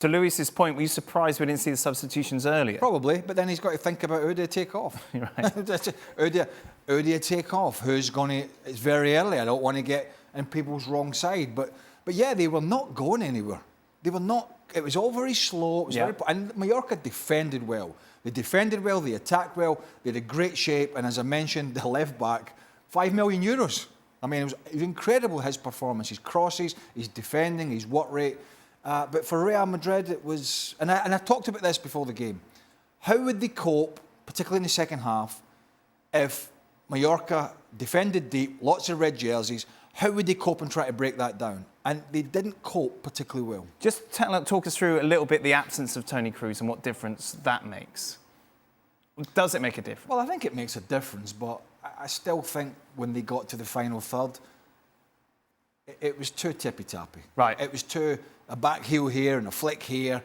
To Luis's point, were you surprised we didn't see the substitutions earlier? Probably, but then he's got to think about who do you take off. Right. who do you take off? Who's going to... It's very early. I don't want to get in people's wrong side. But yeah, they were not going anywhere. They were not... It was all very slow. It was very, and Mallorca defended well. They defended well, they attacked well, they had a great shape. And as I mentioned, the left back, €5 million. I mean, it was incredible, his performance. His crosses, his defending, his work rate. But for Real Madrid, it was... And I talked about this before the game. How would they cope, particularly in the second half, if Mallorca defended deep, lots of red jerseys? How would they cope and try to break that down? And they didn't cope particularly well. Just talk us through a little bit the absence of Toni Kroos and what difference that makes. Does it make a difference? Well, I think it makes a difference, but I still think when they got to the final third, it was too tippy-tappy. Right. It was too a back heel here and a flick here,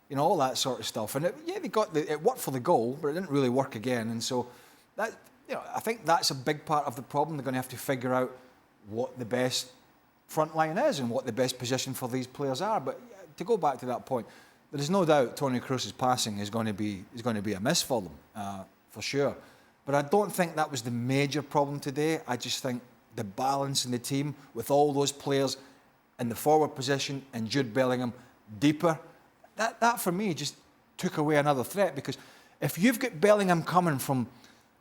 you know, all that sort of stuff. And it worked for the goal, but it didn't really work again. And so that, you know, I think that's a big part of the problem. They're going to have to figure out what the best front line is and what the best position for these players are. But to go back to that point, there is no doubt Toni Kroos' passing is going to be a miss for them, for sure. But I don't think that was the major problem today. I just think the balance in the team with all those players in the forward position and Jude Bellingham deeper, that for me just took away another threat. Because if you've got Bellingham coming from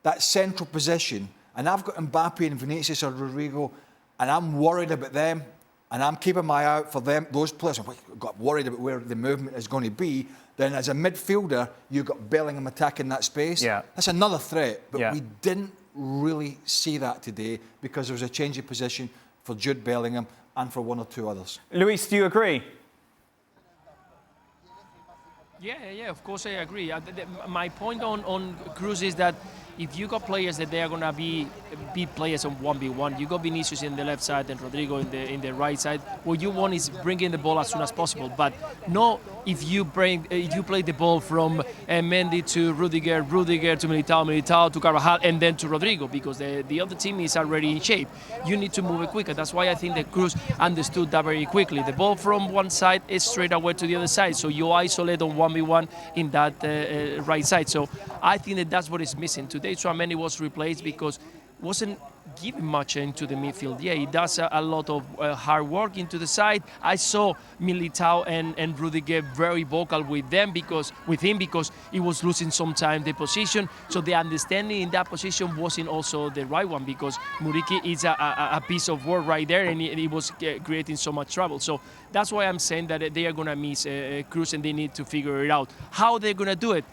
that central position and I've got Mbappe and Vinicius or Rodrigo and I'm worried about them and I'm keeping my eye out for them, those players, I've got worried about where the movement is going to be, then as a midfielder, you've got Bellingham attacking that space. Yeah. That's another threat, but we didn't really see that today because there was a change of position for Jude Bellingham and for one or two others. Luis, do you agree? Yeah, of course I agree. My point on Kroos is that if you got players that they are going to be players on 1v1, you got Vinicius in the left side and Rodrigo in the right side. What you want is bringing the ball as soon as possible, but not if you play the ball from Mendy to Rudiger to Militao to Carvajal, and then to Rodrigo, because the other team is already in shape. You need to move it quicker. That's why I think that Kroos understood that very quickly. The ball from one side is straight away to the other side, so you isolate on 1v1 in that right side. So I think that that's what is missing today. Tchouaméni was replaced because wasn't giving much into the midfield. Yeah, he does a lot of hard work into the side. I saw Militao and Rudiger very vocal with him because he was losing sometimes the position. So the understanding in that position wasn't also the right one, because Muriqi is a piece of work right there, and he was creating so much trouble. So that's why I'm saying that they are going to miss Kroos, and they need to figure it out. How they're going to do it,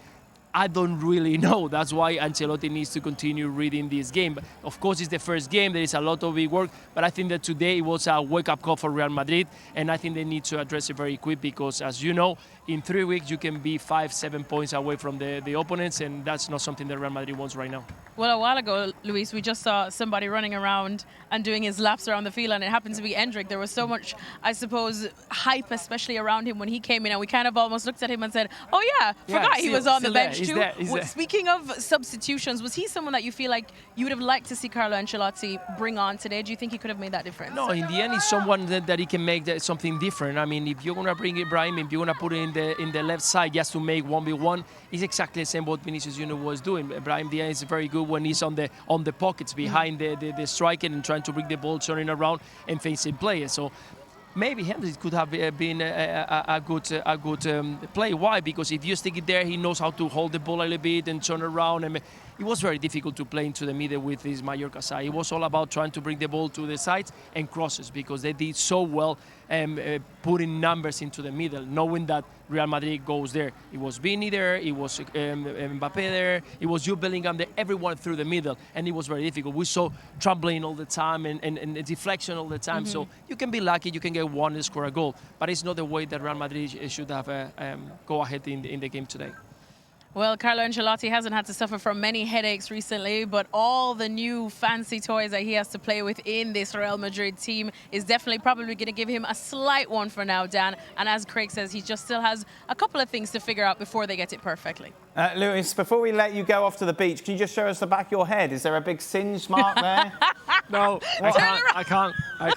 I don't really know. That's why Ancelotti needs to continue reading this game. But of course, it's the first game. There is a lot of big work. But I think that today it was a wake-up call for Real Madrid. And I think they need to address it very quick because, as you know, in 3 weeks, you can be 5-7 points away from the opponents. And that's not something that Real Madrid wants right now. Well, a while ago, Luis, we just saw somebody running around and doing his laps around the field, and it happened to be Endrick. There was so much, I suppose, hype, especially around him when he came in, and we kind of almost looked at him and said, oh yeah, forgot he was on the bench too. Speaking of substitutions, was he someone that you feel like you would have liked to see Carlo Ancelotti bring on today? Do you think he could have made that difference? No, in the end, he's someone that he can make something different. I mean, if you're going to bring Ibrahim, if you're going to put it in the left side just to make 1v1, it's exactly the same what Vinicius Junior was doing. Ibrahim Diaz is very good when he's on the pockets behind the striker and trying to bring the ball, turning around and facing players. So maybe Hendrix could have been a good play. Why? Because if you stick it there, he knows how to hold the ball a little bit and turn around. And it was very difficult to play into the middle with this Mallorca side. It was all about trying to bring the ball to the sides and crosses, because they did so well putting numbers into the middle, knowing that Real Madrid goes there. It was Vini there, it was Mbappe there, it was Jude Bellingham there, everyone through the middle, and it was very difficult. We saw trembling all the time and deflection all the time. So you can be lucky, you can get one and score a goal, but it's not the way that Real Madrid should have go ahead in the game today. Well, Carlo Ancelotti hasn't had to suffer from many headaches recently, but all the new fancy toys that he has to play with in this Real Madrid team is definitely probably going to give him a slight one for now, Dan. And as Craig says, he just still has a couple of things to figure out before they get it perfectly. Luis, before we let you go off to the beach, can you just show us the back of your head? Is there a big singe mark there? No, I can't. I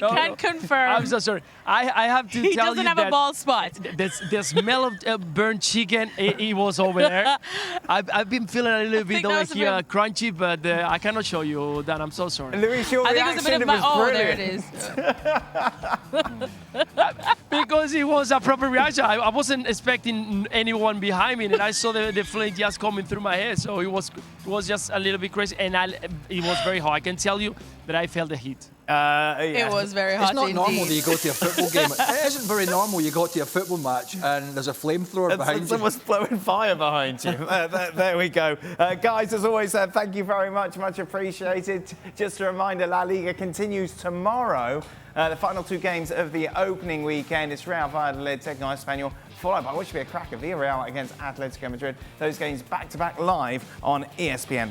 No, can no. confirm. I'm so sorry. I have to He tell doesn't you have that a bald spot. the smell of burnt chicken, it was over there. I've been feeling a little bit think that over was a here bit- crunchy, but I cannot show you that. I'm so sorry. Luis, your I think it was a bit reaction of my. was Oh, there it brilliant. is. Because it was a proper reaction. I wasn't expecting anyone behind me, and I saw the flame just coming through my head. So it was just a little bit crazy, and it was very hot. I can tell you that I felt the heat. Yeah. It was very hot It's not normal that indeed. you go to a football game. It isn't very normal you go to a football match and there's a flamethrower behind you. Someone's blowing fire behind you. There we go. Guys, as always, thank you very much. Much appreciated. Just a reminder, La Liga continues tomorrow. The final two games of the opening weekend. It's Real Valladolid taking on Espanyol, followed by what should be a cracker, Villarreal against Atletico Madrid. Those games back-to-back live on ESPN+.